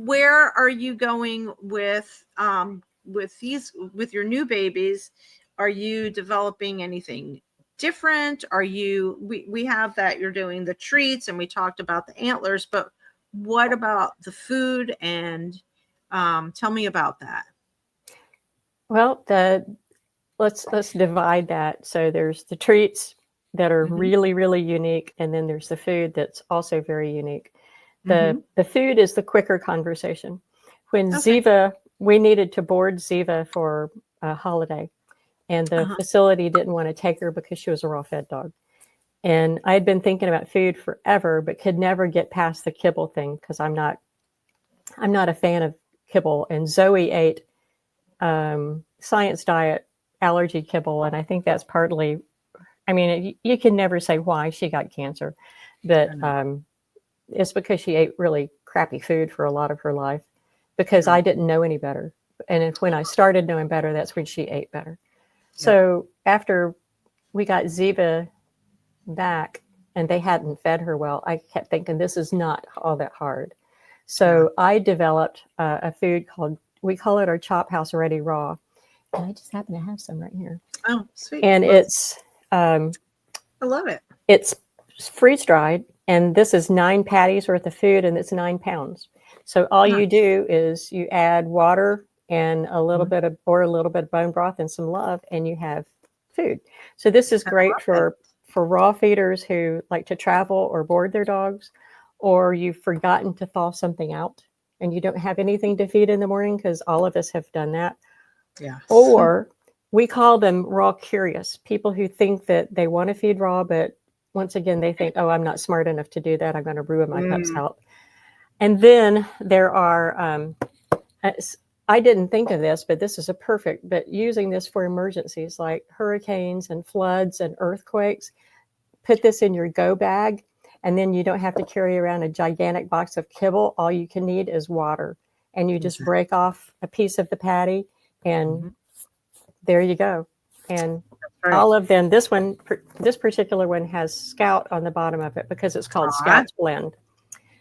where are you going with your new babies? Are you developing anything different? Are you we have that you're doing the treats, and we talked about the antlers, but what about the food? And tell me about that. Well, let's divide that. So there's the treats that are really, really unique, and then there's the food that's also very unique. The food is the quicker conversation. When Ziva, we needed to board Ziva for a holiday, and the facility didn't want to take her because she was a raw fed dog. And I had been thinking about food forever, but could never get past the kibble thing because I'm not a fan of kibble. And Zoe ate science diet allergy kibble, and I think that's partly. I mean, you can never say why she got cancer, but it's because she ate really crappy food for a lot of her life because I didn't know any better. And when I started knowing better, that's when she ate better. So after we got Ziva back and they hadn't fed her well, I kept thinking this is not all that hard. So I developed a food we call it our Chop House Ready Raw. And I just happen to have some right here. Oh, sweet. And it's... I love it. It's freeze dried, and this is 9 patties worth of food, and it's 9 pounds. So all you do is you add water and a little bit of bone broth and some love, and you have food. So this is great for raw feeders who like to travel or board their dogs, or you've forgotten to thaw something out and you don't have anything to feed in the morning, because all of us have done that. Yeah. Or we call them raw curious, people who think that they want to feed raw, but once again, they think, oh, I'm not smart enough to do that. I'm going to ruin my pup's health. And then there are, I didn't think of this, but this is but using this for emergencies like hurricanes and floods and earthquakes, put this in your go bag, and then you don't have to carry around a gigantic box of kibble. All you can need is water. And you just break off a piece of the patty, and there you go. And all of them, this particular one has Scout on the bottom of it because it's called Scout's Blend.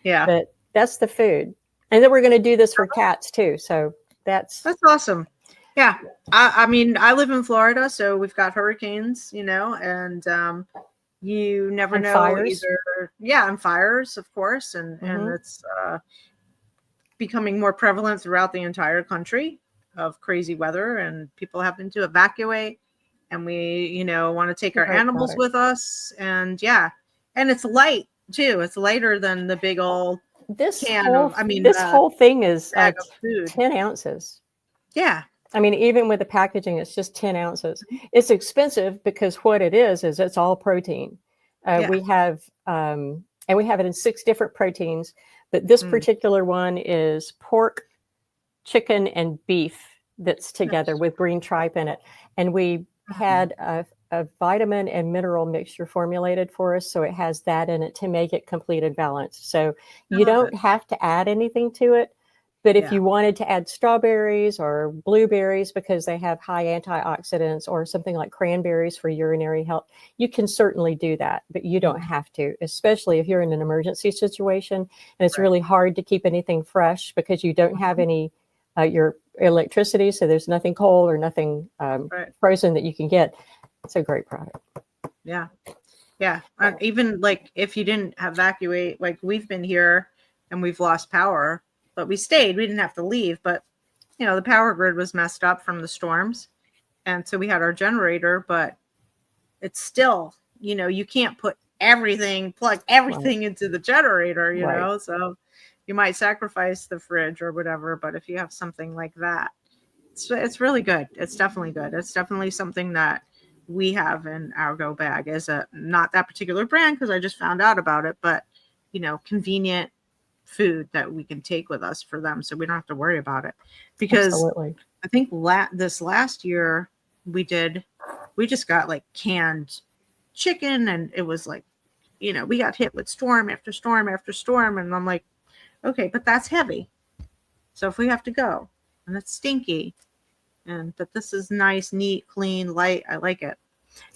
Yeah. But that's the food. And then we're going to do this for cats too. So that's awesome. Yeah. I mean, I live in Florida, so we've got hurricanes, and you never know fires. either. Yeah. And fires, of course. And it's becoming more prevalent throughout the entire country of crazy weather, and people having to evacuate, and we want to take our animals with us, and it's light too. It's lighter than the big old this whole thing is 10 ounces. Yeah. I mean, even with the packaging, it's just 10 ounces. It's expensive because what it is it's all protein. We have it in 6 different proteins, but this particular one is pork, chicken, and beef that's together with green tripe in it. And we had a vitamin and mineral mixture formulated for us, so it has that in it to make it complete and balanced. So you don't have to add anything to it, but if you wanted to add strawberries or blueberries because they have high antioxidants, or something like cranberries for urinary health, you can certainly do that, but you don't have to, especially if you're in an emergency situation and it's really hard to keep anything fresh because you don't have any your electricity, so there's nothing cold or nothing frozen that you can get. It's a great product. Yeah. Even like if you didn't evacuate, like we've been here and we've lost power, but we stayed. We didn't have to leave, but the power grid was messed up from the storms, and so we had our generator. But it's still, you can't plug everything into the generator. So you might sacrifice the fridge or whatever, but if you have something like that, it's really good. It's definitely good. It's definitely something that we have in our go bag as not that particular brand, because I just found out about it, but convenient food that we can take with us for them, so we don't have to worry about it. Because I think this last year we just got like canned chicken, and it was like, we got hit with storm after storm after storm, and I'm like, okay, but that's heavy. So if we have to go and it's stinky, but this is nice, neat, clean, light, I like it.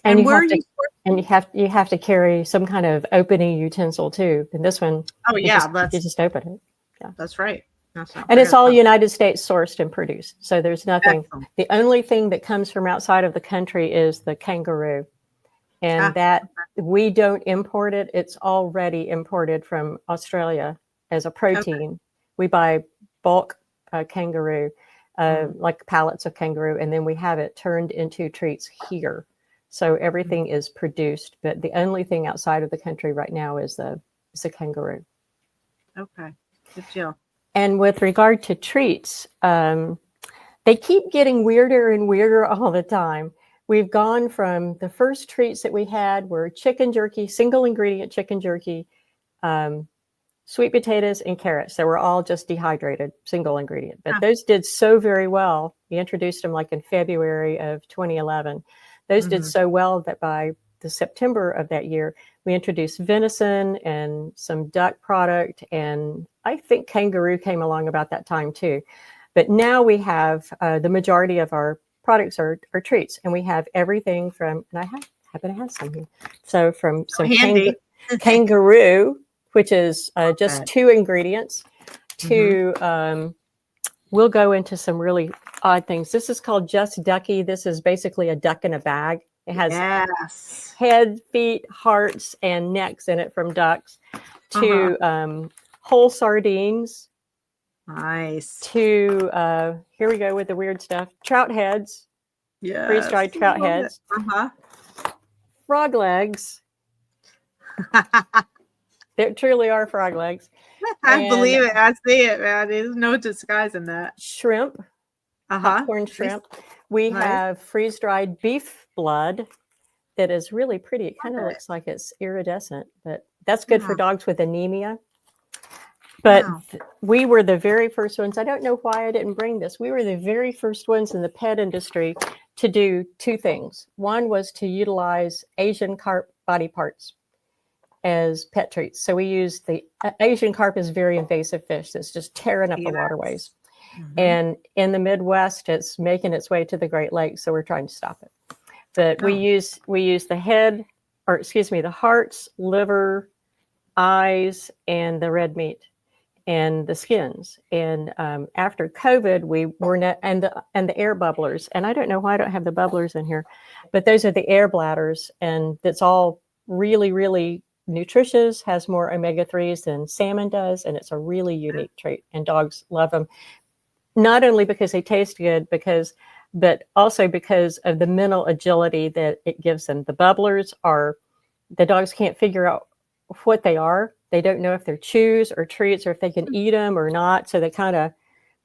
And you have to carry some kind of opening utensil too. And this one, you just open it. Yeah, that's right. Let's not And it's forget all that. United States sourced and produced. So there's nothing. Excellent. The only thing that comes from outside of the country is the kangaroo. And that we don't import it. It's already imported from Australia as a protein. We buy bulk kangaroo, like pallets of kangaroo, and then we have it turned into treats here. So everything is produced, but the only thing outside of the country right now is the kangaroo. Okay, good deal. And with regard to treats, they keep getting weirder and weirder all the time. We've gone from the first treats that we had were chicken jerky, single ingredient chicken jerky, sweet potatoes, and carrots. They were all just dehydrated, single ingredient. But those did so very well. We introduced them like in February of 2011. Those did so well that by the September of that year, we introduced venison and some duck product. And I think kangaroo came along about that time too. But now we have the majority of our products are treats. And we have everything from, and I happen to have some here. So from some kangaroo, which is just 2 ingredients, to we'll go into some really odd things. This is called Just Ducky. This is basically a duck in a bag. It has head, feet, hearts, and necks in it from ducks, to whole sardines. Nice. To here we go with the weird stuff. Trout heads. Yeah. Freeze-dried trout heads. Frog legs. There truly are frog legs. I believe it. I see it, man. There's no disguising that. Shrimp. Popcorn shrimp. We have freeze-dried beef blood that is really pretty. It kind of looks like it's iridescent, but that's good for dogs with anemia. But we were the very first ones. I don't know why I didn't bring this. We were the very first ones in the pet industry to do 2 things. One was to utilize Asian carp body parts as pet treats. So we used the Asian carp is very invasive fish that's just tearing up the waterways. And in the Midwest, it's making its way to the Great Lakes. So we're trying to stop it. But we use the head, or excuse me, the hearts, liver, eyes, and the red meat and the skins. And after COVID, we were and the air bubblers. And I don't know why I don't have the bubblers in here, but those are the air bladders, and that's all really, really nutritious, has more omega-3s than salmon does, and it's a really unique trait, and dogs love them. Not only because they taste good, but also because of the mental agility that it gives them. The bubblers are, the dogs can't figure out what they are. They don't know if they're chews or treats or if they can eat them or not. So they kind of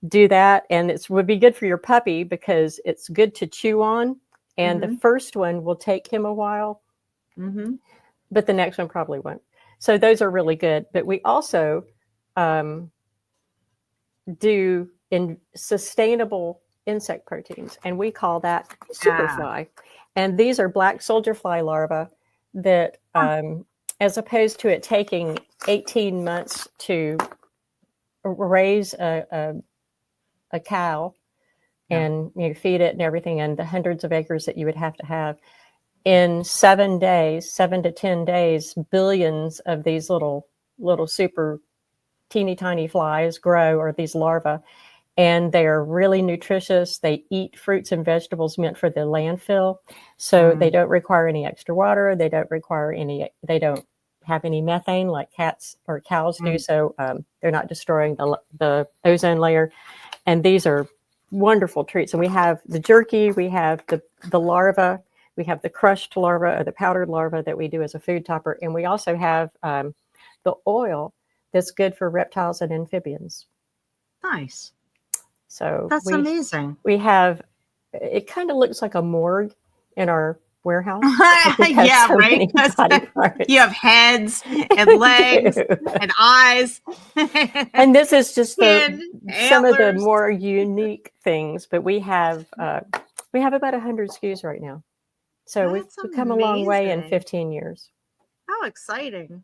do that. And it would be good for your puppy because it's good to chew on. And the first one will take him a while, but the next one probably won't. So those are really good. But we also do in sustainable insect proteins, and we call that superfly. And these are black soldier fly larvae that, as opposed to it taking 18 months to raise a cow and feed it and everything, and the hundreds of acres that you would have to have, in 7 to 10 days, billions of these little super teeny tiny flies grow, or these larvae, and they are really nutritious. They eat fruits and vegetables meant for the landfill, so they don't require any extra water. They don't have any methane like cats or cows do, so they're not destroying the ozone layer. And these are wonderful treats. And we have the jerky, we have the larva, we have the crushed larva or the powdered larva that we do as a food topper, and we also have the oil that's good for reptiles and amphibians. Nice. So that's amazing. We have, it kind of looks like a morgue in our warehouse. Yeah, so right. You have heads and legs and eyes. And this is just some of the more unique things. But we have about 100 SKUs right now. So we've come a long way in 15 years. How exciting.